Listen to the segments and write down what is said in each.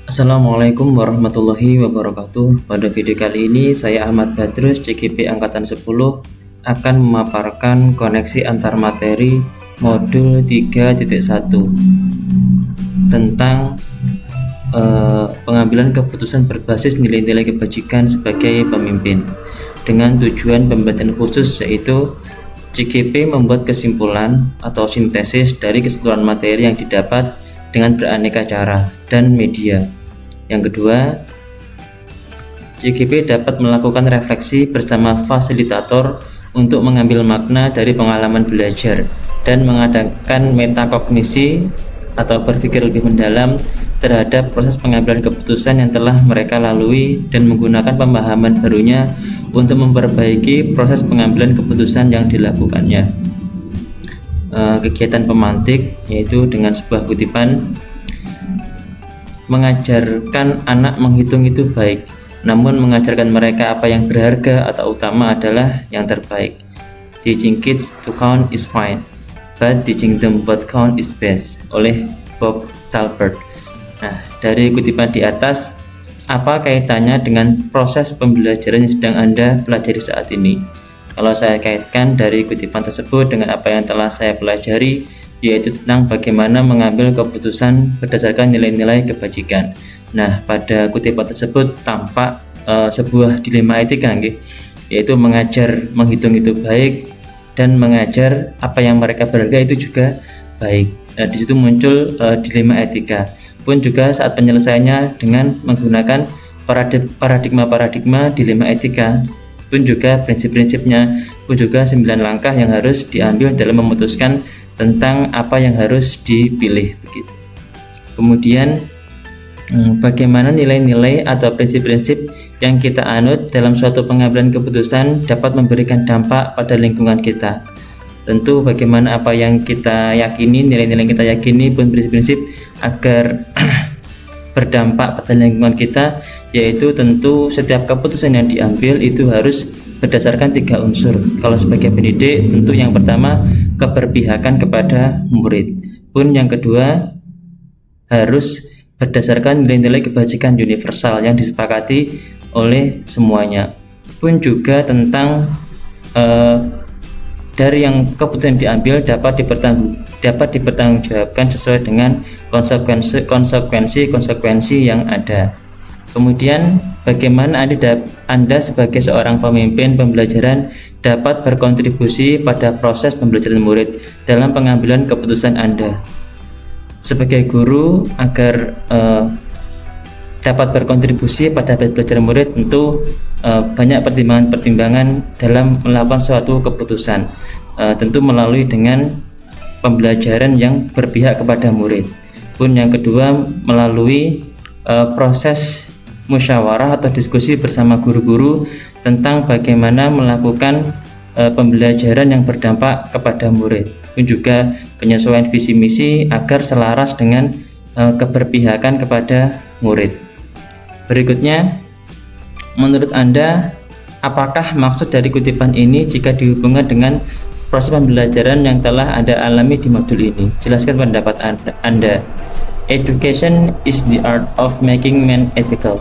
Assalamualaikum warahmatullahi wabarakatuh. Pada video kali ini saya Ahmad Badrus CGP Angkatan 10 akan memaparkan koneksi antar materi modul 3.1 tentang pengambilan keputusan berbasis nilai-nilai kebajikan sebagai pemimpin dengan tujuan pembelajaran khusus, yaitu CGP membuat kesimpulan atau sintesis dari keseluruhan materi yang didapat dengan beraneka cara dan media. Yang kedua, CGP dapat melakukan refleksi bersama fasilitator untuk mengambil makna dari pengalaman belajar dan mengadakan metakognisi atau berpikir lebih mendalam terhadap proses pengambilan keputusan yang telah mereka lalui dan menggunakan pemahaman barunya untuk memperbaiki proses pengambilan keputusan yang dilakukannya. Kegiatan pemantik, yaitu dengan sebuah kutipan, mengajarkan anak menghitung itu baik, namun mengajarkan mereka apa yang berharga atau utama adalah yang terbaik. Teaching kids to count is fine, but teaching them what count is best, oleh Bob Talbert. Nah, dari kutipan di atas, apa kaitannya dengan proses pembelajaran yang sedang Anda pelajari saat ini? Kalau saya kaitkan dari kutipan tersebut dengan apa yang telah saya pelajari, yaitu tentang bagaimana mengambil keputusan berdasarkan nilai-nilai kebajikan. Nah, pada kutipan tersebut tampak sebuah dilema etika, yaitu mengajar menghitung itu baik dan mengajar apa yang mereka berharga itu juga baik. Nah, di situ muncul dilema etika. Pun juga saat penyelesaiannya dengan menggunakan paradigma dilema etika, pun juga prinsip-prinsipnya, pun juga 9 langkah yang harus diambil dalam memutuskan tentang apa yang harus dipilih begitu. Kemudian bagaimana nilai-nilai atau prinsip-prinsip yang kita anut dalam suatu pengambilan keputusan dapat memberikan dampak pada lingkungan kita. Tentu bagaimana apa yang kita yakini, nilai-nilai yang kita yakini pun prinsip-prinsip agar berdampak pada lingkungan kita, yaitu tentu setiap keputusan yang diambil itu harus berdasarkan 3 unsur. Kalau sebagai pendidik, tentu yang pertama keberpihakan kepada murid. Pun yang kedua harus berdasarkan nilai-nilai kebajikan universal yang disepakati oleh semuanya. Pun juga tentang dari yang keputusan diambil dapat dipertanggungjawabkan sesuai dengan konsekuensi yang ada. Kemudian bagaimana Anda sebagai seorang pemimpin pembelajaran dapat berkontribusi pada proses pembelajaran murid dalam pengambilan keputusan Anda. Sebagai guru, agar dapat berkontribusi pada pembelajaran murid, tentu banyak pertimbangan-pertimbangan dalam melakukan suatu keputusan, tentu melalui dengan pembelajaran yang berpihak kepada murid. Pun yang kedua melalui proses musyawarah atau diskusi bersama guru-guru tentang bagaimana melakukan pembelajaran yang berdampak kepada murid, dan juga penyesuaian visi misi agar selaras dengan keberpihakan kepada murid. Berikutnya, menurut Anda, apakah maksud dari kutipan ini jika dihubungkan dengan proses pembelajaran yang telah Anda alami di modul ini? Jelaskan pendapat Anda. Education is the art of making men ethical.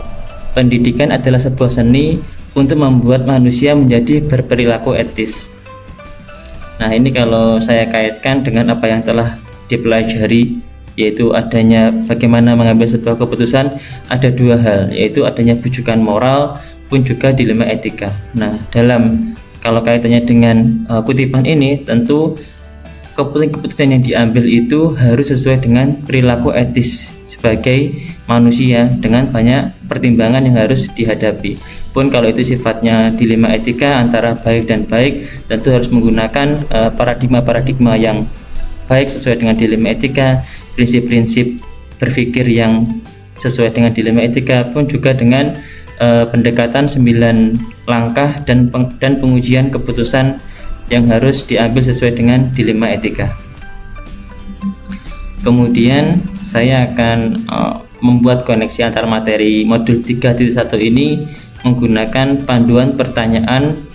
Pendidikan adalah sebuah seni untuk membuat manusia menjadi berperilaku etis. Nah, ini kalau saya kaitkan dengan apa yang telah dipelajari, yaitu adanya bagaimana mengambil sebuah keputusan, ada 2 hal, yaitu adanya bujukan moral pun juga dilema etika. Nah, kalau kaitannya dengan kutipan ini, tentu keputusan yang diambil itu harus sesuai dengan perilaku etis sebagai manusia dengan banyak pertimbangan yang harus dihadapi. Pun kalau itu sifatnya dilema etika antara baik dan baik, tentu harus menggunakan paradigma yang baik sesuai dengan dilema etika, prinsip-prinsip berpikir yang sesuai dengan dilema etika, pun juga dengan pendekatan 9 langkah dan pengujian keputusan yang harus diambil sesuai dengan dilema etika. Kemudian saya akan membuat koneksi antar materi modul 3.1 ini menggunakan panduan pertanyaan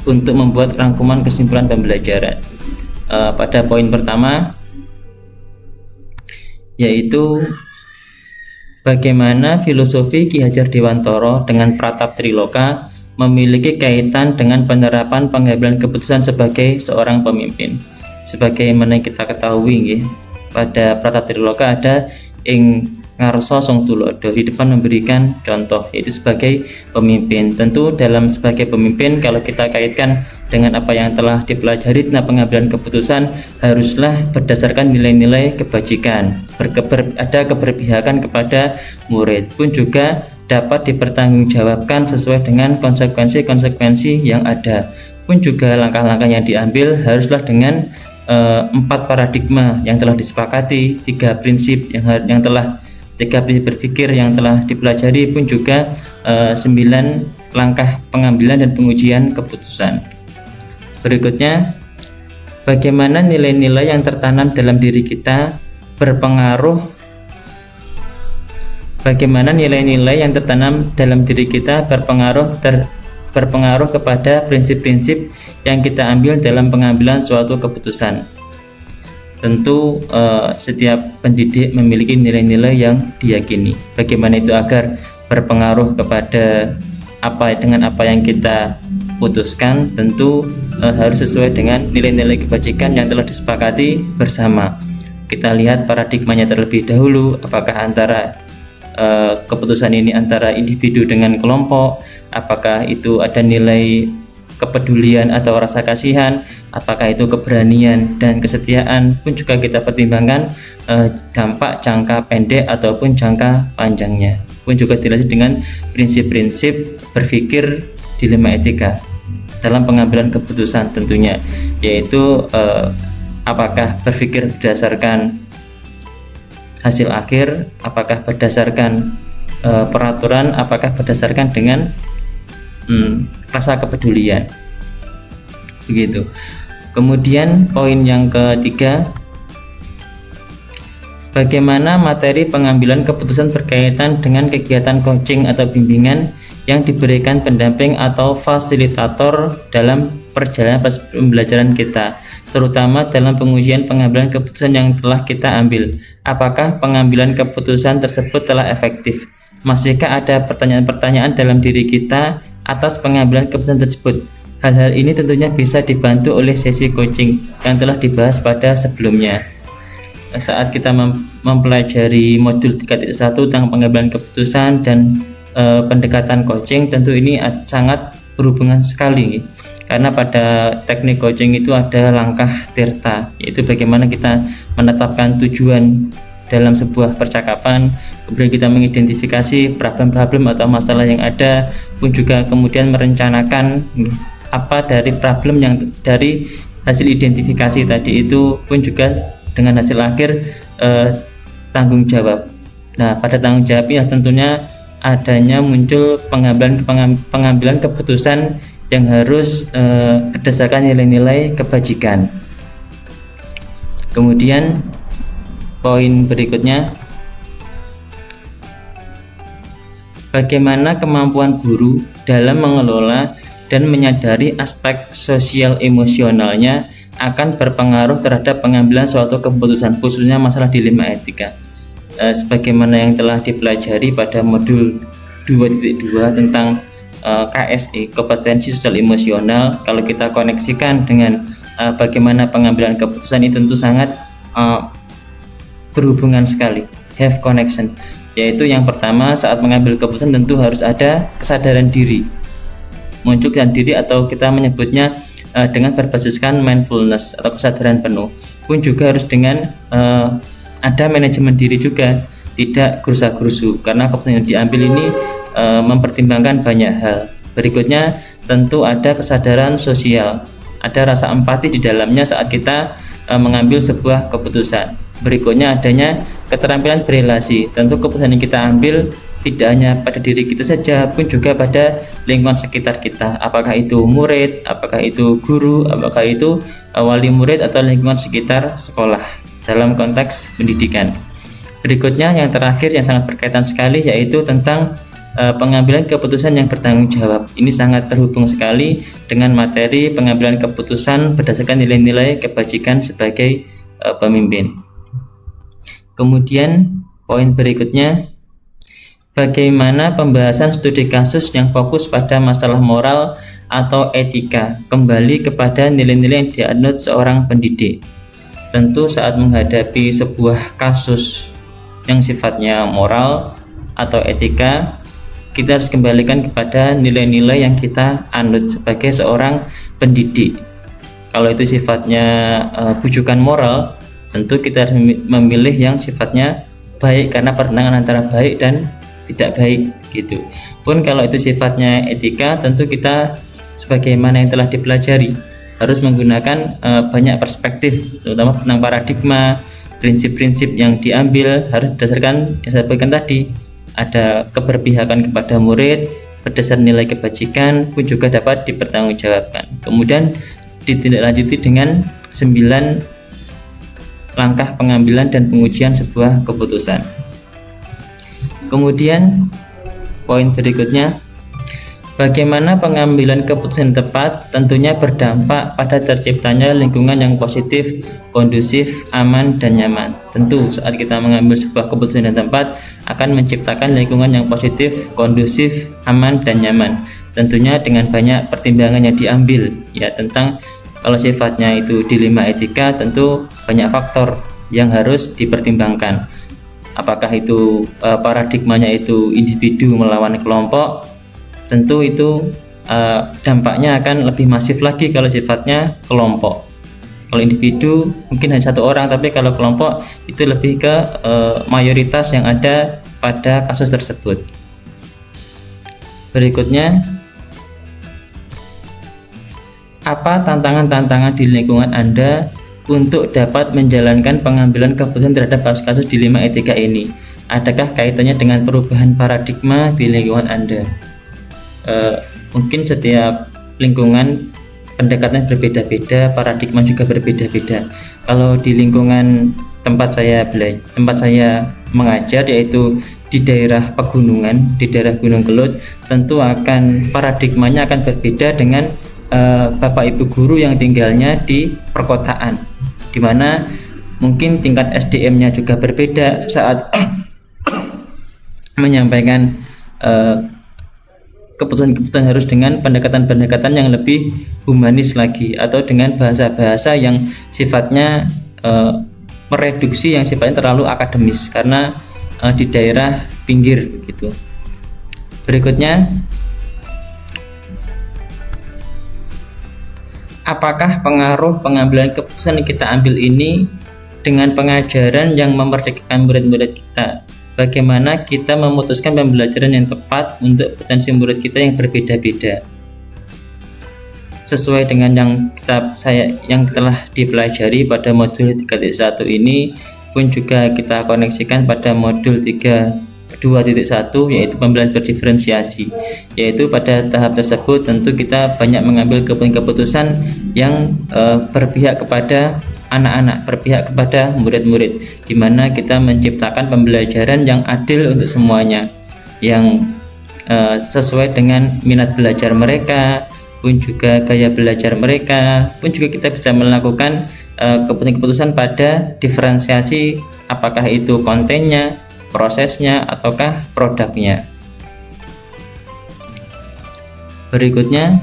untuk membuat rangkuman kesimpulan pembelajaran. Pada poin pertama, yaitu bagaimana filosofi Ki Hajar Dewantara dengan Pratap Triloka memiliki kaitan dengan penerapan pengambilan keputusan sebagai seorang pemimpin. Sebagaimana kita ketahui, pada Pratap Triloka ada ing ngarsa song tulodo, di depan memberikan contoh, yaitu sebagai pemimpin. Tentu dalam sebagai pemimpin, kalau kita kaitkan dengan apa yang telah dipelajari tentang pengambilan keputusan, haruslah berdasarkan nilai-nilai kebajikan, ada keberpihakan kepada murid, pun juga dapat dipertanggungjawabkan sesuai dengan konsekuensi-konsekuensi yang ada. Pun juga langkah-langkah yang diambil haruslah dengan 4 paradigma yang telah disepakati, 3 prinsip berpikir yang telah dipelajari, pun juga 9 langkah pengambilan dan pengujian keputusan. Berikutnya, bagaimana nilai-nilai yang tertanam dalam diri kita berpengaruh kepada prinsip-prinsip yang kita ambil dalam pengambilan suatu keputusan. Tentu setiap pendidik memiliki nilai-nilai yang diyakini. Bagaimana itu agar berpengaruh kepada apa yang kita putuskan, tentu harus sesuai dengan nilai-nilai kebajikan yang telah disepakati bersama. Kita lihat paradigmanya terlebih dahulu, apakah antara keputusan ini antara individu dengan kelompok, apakah itu ada nilai kepedulian atau rasa kasihan, apakah itu keberanian dan kesetiaan, pun juga kita pertimbangkan dampak jangka pendek ataupun jangka panjangnya, pun juga dilatih dengan prinsip-prinsip berpikir dilema etika dalam pengambilan keputusan tentunya, yaitu apakah berpikir berdasarkan hasil akhir, apakah berdasarkan peraturan, apakah berdasarkan dengan rasa kepedulian, begitu. Kemudian poin yang ketiga, bagaimana materi pengambilan keputusan berkaitan dengan kegiatan coaching atau bimbingan yang diberikan pendamping atau fasilitator dalam perjalanan pembelajaran kita, terutama dalam pengujian pengambilan keputusan yang telah kita ambil. Apakah pengambilan keputusan tersebut telah efektif? Masihkah ada pertanyaan-pertanyaan dalam diri kita atas pengambilan keputusan tersebut? Hal-hal ini tentunya bisa dibantu oleh sesi coaching yang telah dibahas pada sebelumnya. Saat kita mempelajari modul 3.1 tentang pengambilan keputusan dan pendekatan coaching, tentu ini sangat berhubungan sekali, karena pada teknik coaching itu ada langkah tirta, yaitu bagaimana kita menetapkan tujuan dalam sebuah percakapan, kemudian kita mengidentifikasi problem-problem atau masalah yang ada, pun juga kemudian merencanakan apa dari problem yang dari hasil identifikasi tadi itu, pun juga dengan hasil akhir tanggung jawab. Nah, pada tanggung jawab ya tentunya adanya muncul pengambilan keputusan yang harus berdasarkan nilai-nilai kebajikan. Kemudian poin berikutnya, bagaimana kemampuan guru dalam mengelola dan menyadari aspek sosial emosionalnya akan berpengaruh terhadap pengambilan suatu keputusan, khususnya masalah dilema etika. Sebagaimana yang telah dipelajari pada modul 2.2 tentang KSE, kompetensi sosial emosional, kalau kita koneksikan dengan bagaimana pengambilan keputusan, ini tentu sangat berhubungan sekali, have connection. Yaitu yang pertama, saat mengambil keputusan tentu harus ada kesadaran diri, muncul kesadaran diri atau kita menyebutnya dengan berbasiskan mindfulness atau kesadaran penuh, pun juga harus dengan ada manajemen diri juga, tidak gerusa-gerusu, karena keputusan yang diambil ini mempertimbangkan banyak hal. Berikutnya tentu ada kesadaran sosial, ada rasa empati di dalamnya saat kita mengambil sebuah keputusan. Berikutnya adanya keterampilan berelasi, tentu keputusan yang kita ambil tidak hanya pada diri kita saja, pun juga pada lingkungan sekitar kita, apakah itu murid, apakah itu guru, apakah itu wali murid atau lingkungan sekitar sekolah dalam konteks pendidikan. Berikutnya yang terakhir yang sangat berkaitan sekali, yaitu tentang pengambilan keputusan yang bertanggung jawab. Ini sangat terhubung sekali dengan materi pengambilan keputusan berdasarkan nilai-nilai kebajikan sebagai pemimpin. Kemudian poin berikutnya, bagaimana pembahasan studi kasus yang fokus pada masalah moral atau etika kembali kepada nilai-nilai yang dianut seorang pendidik. Tentu saat menghadapi sebuah kasus yang sifatnya moral atau etika, kita harus kembalikan kepada nilai-nilai yang kita anut sebagai seorang pendidik. Kalau itu sifatnya bujukan moral, tentu kita harus memilih yang sifatnya baik karena pertentangan antara baik dan tidak baik gitu. Pun kalau itu sifatnya etika, tentu kita sebagaimana yang telah dipelajari harus menggunakan banyak perspektif, terutama tentang paradigma, prinsip-prinsip yang diambil harus berdasarkan yang saya sebutkan tadi. Ada keberpihakan kepada murid berdasar nilai kebajikan pun juga dapat dipertanggungjawabkan. Kemudian ditindaklanjuti dengan 9 langkah pengambilan dan pengujian sebuah keputusan. Kemudian poin berikutnya, bagaimana pengambilan keputusan tepat tentunya berdampak pada terciptanya lingkungan yang positif, kondusif, aman, dan nyaman. Tentu saat kita mengambil sebuah keputusan yang tepat akan menciptakan lingkungan yang positif, kondusif, aman, dan nyaman. Tentunya dengan banyak pertimbangan yang diambil ya, tentang kalau sifatnya itu dilema etika, tentu banyak faktor yang harus dipertimbangkan. Apakah itu paradigmanya itu individu melawan kelompok, tentu itu dampaknya akan lebih masif lagi kalau sifatnya kelompok. Kalau individu mungkin hanya satu orang, tapi kalau kelompok itu lebih ke mayoritas yang ada pada kasus tersebut. Berikutnya, apa tantangan-tantangan di lingkungan Anda untuk dapat menjalankan pengambilan keputusan terhadap kasus-kasus dilema etika ini? Adakah kaitannya dengan perubahan paradigma di lingkungan Anda? Mungkin setiap lingkungan pendekatan berbeda-beda, paradigma juga berbeda-beda. Kalau di lingkungan tempat saya mengajar, yaitu di daerah pegunungan, di daerah Gunung Kelut, tentu akan paradigmanya akan berbeda dengan Bapak Ibu guru yang tinggalnya di perkotaan, di mana mungkin tingkat SDM-nya juga berbeda saat menyampaikan keputusan-keputusan harus dengan pendekatan-pendekatan yang lebih humanis lagi, atau dengan bahasa-bahasa yang sifatnya mereduksi yang sifatnya terlalu akademis karena di daerah pinggir gitu. Berikutnya, apakah pengaruh pengambilan keputusan yang kita ambil ini dengan pengajaran yang memerdekakan murid-murid kita? Bagaimana kita memutuskan pembelajaran yang tepat untuk potensi murid kita yang berbeda-beda? Sesuai dengan yang telah dipelajari pada modul 3.1 ini pun juga kita koneksikan pada modul 2.1, yaitu pembelajaran berdiferensiasi, yaitu pada tahap tersebut tentu kita banyak mengambil keputusan yang berpihak kepada anak-anak, berpihak kepada murid-murid, di mana kita menciptakan pembelajaran yang adil untuk semuanya, yang sesuai dengan minat belajar mereka, pun juga gaya belajar mereka, pun juga kita bisa melakukan keputusan pada diferensiasi, apakah itu kontennya, prosesnya, ataukah produknya. Berikutnya,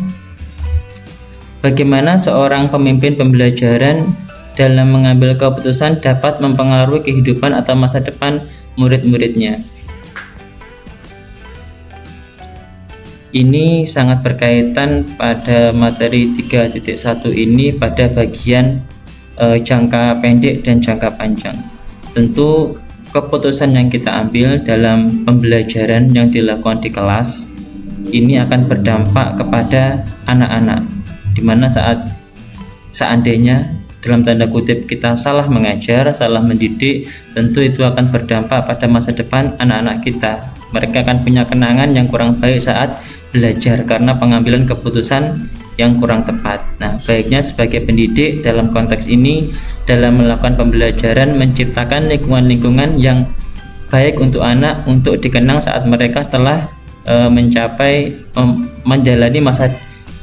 bagaimana seorang pemimpin pembelajaran dalam mengambil keputusan dapat mempengaruhi kehidupan atau masa depan murid-muridnya? Ini sangat berkaitan pada materi 3.1 ini pada bagian jangka pendek dan jangka panjang. Tentu keputusan yang kita ambil dalam pembelajaran yang dilakukan di kelas ini akan berdampak kepada anak-anak, dimana seandainya dalam tanda kutip kita salah mengajar, salah mendidik, tentu itu akan berdampak pada masa depan anak-anak kita. Mereka akan punya kenangan yang kurang baik saat belajar karena pengambilan keputusan yang kurang tepat. Nah, baiknya sebagai pendidik dalam konteks ini, dalam melakukan pembelajaran, menciptakan lingkungan-lingkungan yang baik untuk anak, untuk dikenang saat mereka setelah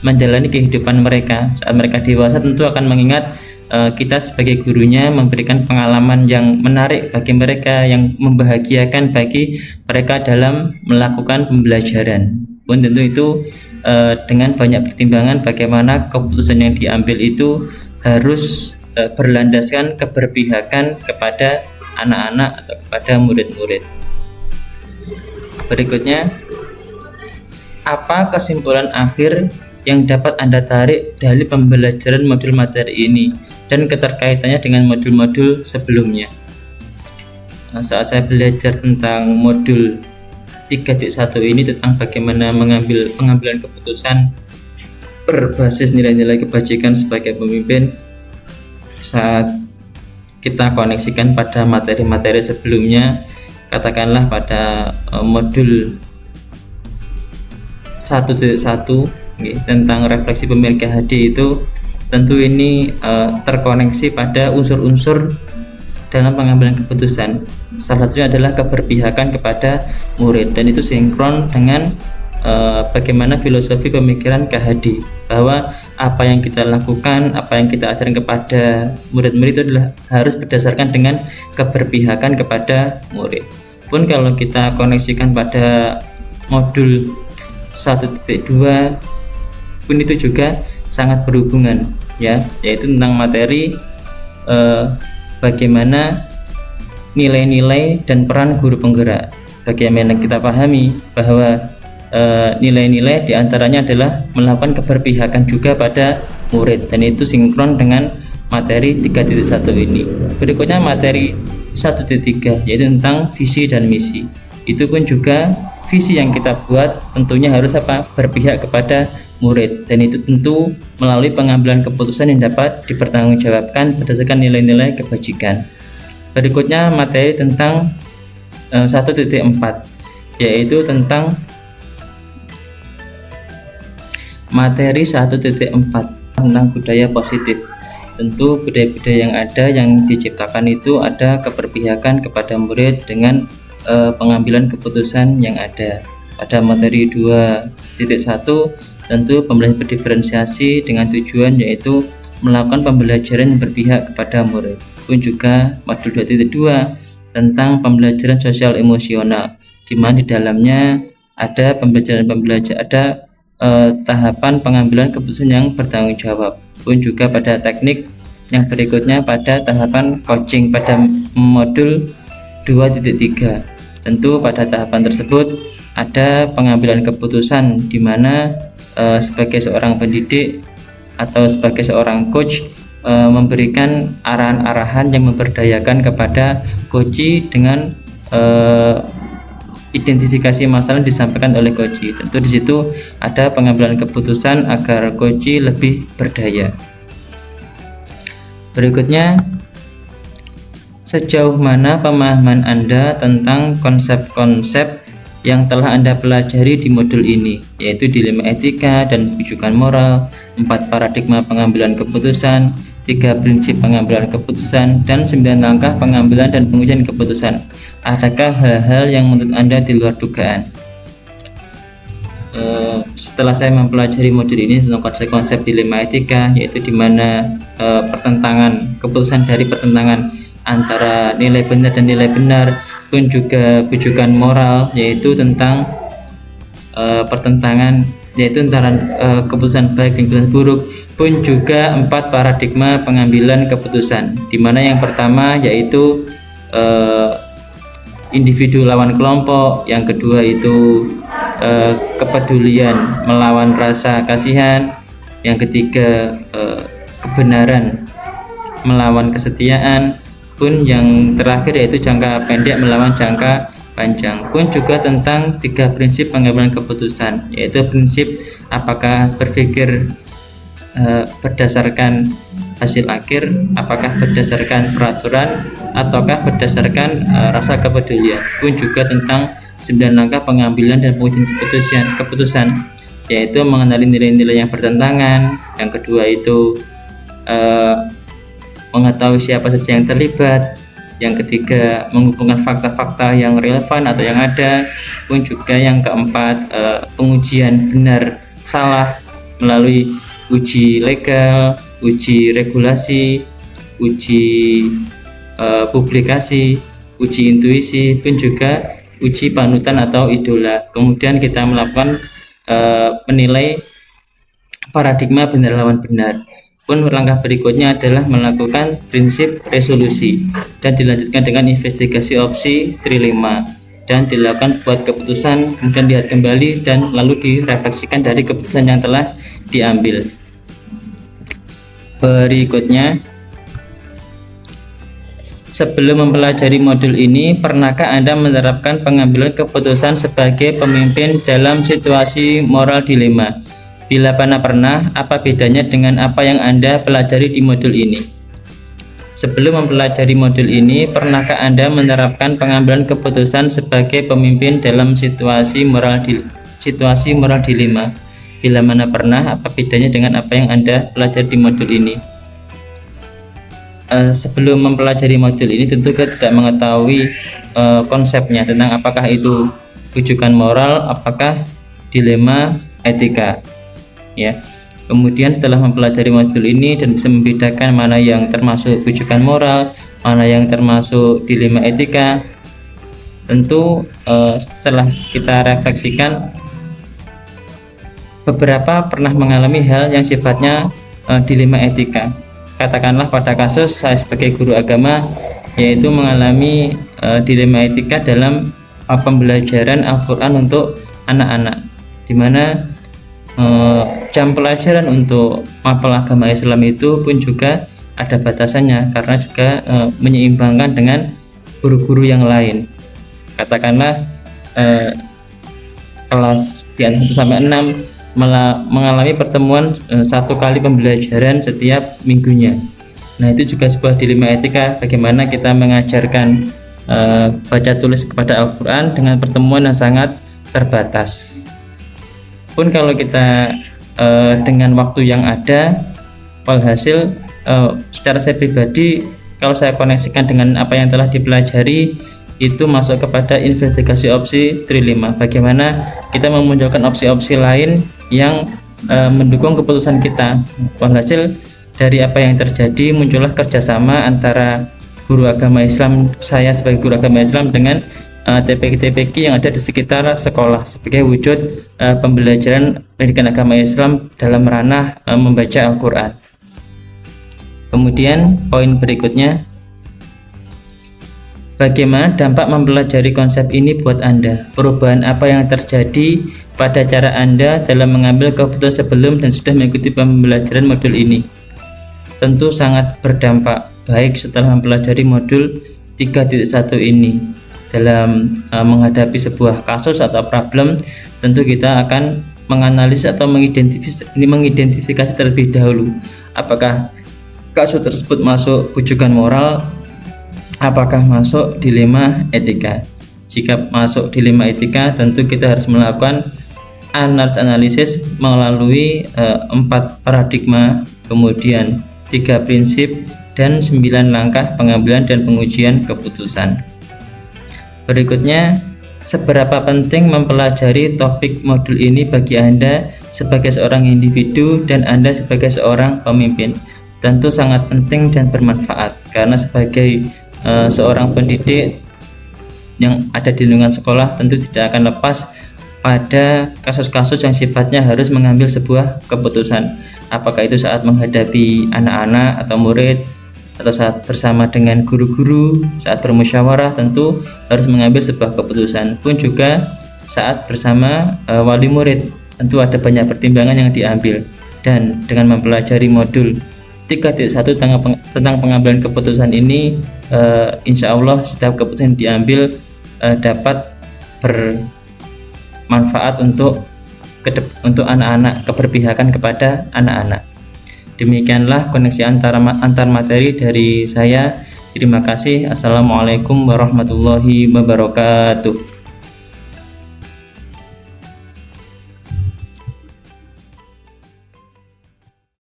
menjalani kehidupan mereka. Saat mereka dewasa tentu akan mengingat kita sebagai gurunya memberikan pengalaman yang menarik bagi mereka, yang membahagiakan bagi mereka dalam melakukan pembelajaran. Pun tentu itu dengan banyak pertimbangan bagaimana keputusan yang diambil itu harus berlandaskan keberpihakan kepada anak-anak atau kepada murid-murid. Berikutnya, apa kesimpulan akhir yang dapat Anda tarik dari pembelajaran modul materi ini dan keterkaitannya dengan modul-modul sebelumnya? Saat saya belajar tentang modul 3.1 ini tentang bagaimana pengambilan keputusan berbasis nilai-nilai kebajikan sebagai pemimpin, saat kita koneksikan pada materi-materi sebelumnya, katakanlah pada modul 1.1 tentang refleksi pemimpin KHD, itu tentu ini terkoneksi pada unsur-unsur dalam pengambilan keputusan. Salah satunya adalah keberpihakan kepada murid, dan itu sinkron dengan bagaimana filosofi pemikiran KHD, bahwa apa yang kita lakukan, apa yang kita ajarkan kepada murid-murid itu adalah harus berdasarkan dengan keberpihakan kepada murid. Pun kalau kita koneksikan pada modul 1.2 pun itu juga sangat berhubungan, ya, yaitu tentang materi bagaimana nilai-nilai dan peran guru penggerak. Sebagaimana kita pahami bahwa nilai-nilai diantaranya adalah melakukan keberpihakan juga pada murid, dan itu sinkron dengan materi 3.1 ini. Berikutnya materi 1.3 yaitu tentang visi dan misi. Itu pun juga visi yang kita buat tentunya harus berpihak kepada murid, dan itu tentu melalui pengambilan keputusan yang dapat dipertanggungjawabkan berdasarkan nilai-nilai kebajikan. Berikutnya materi tentang 1.4 yaitu tentang materi 1.4 tentang budaya positif. Tentu budaya-budaya yang ada yang diciptakan itu ada keberpihakan kepada murid dengan pengambilan keputusan yang ada. Pada materi 2.1 tentu pembelajaran berdiferensiasi dengan tujuan yaitu melakukan pembelajaran yang berpihak kepada murid. Pun juga modul 2.2 tentang pembelajaran sosial emosional, di mana di dalamnya ada ada tahapan pengambilan keputusan yang bertanggung jawab. Pun juga pada teknik yang berikutnya pada tahapan coaching pada modul 2.3. Tentu pada tahapan tersebut ada pengambilan keputusan di mana sebagai seorang pendidik atau sebagai seorang coach memberikan arahan-arahan yang memberdayakan kepada coach dengan identifikasi masalah yang disampaikan oleh coach. Tentu di situ ada pengambilan keputusan agar coach lebih berdaya. Berikutnya, sejauh mana pemahaman Anda tentang konsep-konsep yang telah Anda pelajari di modul ini, yaitu dilema etika dan rujukan moral, 4 paradigma pengambilan keputusan, 3 prinsip pengambilan keputusan, dan 9 langkah pengambilan dan pengujian keputusan. Adakah hal-hal yang menurut Anda di luar dugaan? Setelah saya mempelajari modul ini tentang konsep-konsep dilema etika, yaitu di mana pertentangan keputusan dari pertentangan antara nilai benar dan nilai benar, pun juga rujukan moral yaitu tentang pertentangan yaitu antara keputusan baik dan keputusan buruk, pun juga 4 paradigma pengambilan keputusan, di mana yang pertama yaitu individu lawan kelompok, yang kedua itu kepedulian melawan rasa kasihan, yang ketiga kebenaran melawan kesetiaan, pun yang terakhir yaitu jangka pendek melawan jangka panjang. Pun juga tentang 3 prinsip pengambilan keputusan, yaitu prinsip apakah berpikir berdasarkan hasil akhir, apakah berdasarkan peraturan, ataukah berdasarkan rasa kepedulian. Pun juga tentang 9 langkah pengambilan dan pengujian keputusan, yaitu mengenali nilai-nilai yang bertentangan, yang kedua itu mengetahui siapa saja yang terlibat, yang ketiga menghubungkan fakta-fakta yang relevan atau yang ada, pun juga yang keempat pengujian benar salah melalui uji legal, uji regulasi, uji publikasi, uji intuisi, pun juga uji panutan atau idola. Kemudian kita melakukan menilai paradigma benar lawan benar. Pun langkah berikutnya adalah melakukan prinsip resolusi dan dilanjutkan dengan investigasi opsi trilema dan dilakukan buat keputusan, kemudian lihat kembali dan lalu direfleksikan dari keputusan yang telah diambil. Berikutnya, sebelum mempelajari modul ini, pernahkah Anda menerapkan pengambilan keputusan sebagai pemimpin dalam situasi moral dilema? Bila pernah, apa bedanya dengan apa yang Anda pelajari di modul ini? Sebelum mempelajari modul ini, pernahkah Anda menerapkan pengambilan keputusan sebagai pemimpin dalam situasi moral dilema? Bila mana pernah, apa bedanya dengan apa yang Anda pelajari di modul ini? Sebelum mempelajari modul ini, tentu kita tidak mengetahui konsepnya tentang apakah itu rujukan moral, apakah dilema etika. Ya. Kemudian setelah mempelajari modul ini dan bisa membedakan mana yang termasuk rujukan moral, mana yang termasuk dilema etika, tentu setelah kita refleksikan, beberapa pernah mengalami hal yang sifatnya dilema etika. Katakanlah pada kasus saya sebagai guru agama, yaitu mengalami dilema etika dalam pembelajaran Al-Quran untuk anak-anak, di mana jam pelajaran untuk mapel agama Islam itu pun juga ada batasannya, karena juga menyeimbangkan dengan guru-guru yang lain. Katakanlah kelas di 1 sampai 6 mengalami pertemuan 1 kali pembelajaran setiap minggunya. Nah, itu juga sebuah dilema etika, bagaimana kita mengajarkan baca tulis kepada Al-Quran dengan pertemuan yang sangat terbatas. Pun kalau kita dengan waktu yang ada, walhasil secara saya pribadi, kalau saya koneksikan dengan apa yang telah dipelajari, itu masuk kepada investigasi opsi trilema. Bagaimana kita memunculkan opsi-opsi lain yang mendukung keputusan kita. Walhasil dari apa yang terjadi, muncullah kerjasama antara guru agama Islam, saya sebagai guru agama Islam, dengan TPQ-TPQ yang ada di sekitar sekolah sebagai wujud pembelajaran pendidikan agama Islam dalam ranah membaca Al-Quran. Kemudian poin berikutnya, bagaimana dampak mempelajari konsep ini buat Anda? Perubahan apa yang terjadi pada cara Anda dalam mengambil keputusan sebelum dan sudah mengikuti pembelajaran modul ini? Tentu sangat berdampak baik setelah mempelajari modul 3.1 ini. Dalam menghadapi sebuah kasus atau problem, tentu kita akan menganalisis atau mengidentifikasi terlebih dahulu apakah kasus tersebut masuk rujukan moral, apakah masuk dilema etika. Jika masuk dilema etika, tentu kita harus melakukan analisis melalui 4 paradigma, kemudian 3 prinsip, dan 9 langkah pengambilan dan pengujian keputusan. Berikutnya, seberapa penting mempelajari topik modul ini bagi Anda sebagai seorang individu dan Anda sebagai seorang pemimpin? Tentu sangat penting dan bermanfaat, karena sebagai seorang pendidik yang ada di lingkungan sekolah tentu tidak akan lepas pada kasus-kasus yang sifatnya harus mengambil sebuah keputusan, apakah itu saat menghadapi anak-anak atau murid, atau saat bersama dengan guru-guru, saat bermusyawarah tentu harus mengambil sebuah keputusan, pun juga saat bersama wali murid tentu ada banyak pertimbangan yang diambil. Dan dengan mempelajari modul 3.1 tentang pengambilan keputusan ini, insya Allah setiap keputusan yang diambil dapat bermanfaat untuk anak-anak, keberpihakan kepada anak-anak. Demikianlah koneksi antar materi dari saya. Terima kasih. Assalamualaikum warahmatullahi wabarakatuh.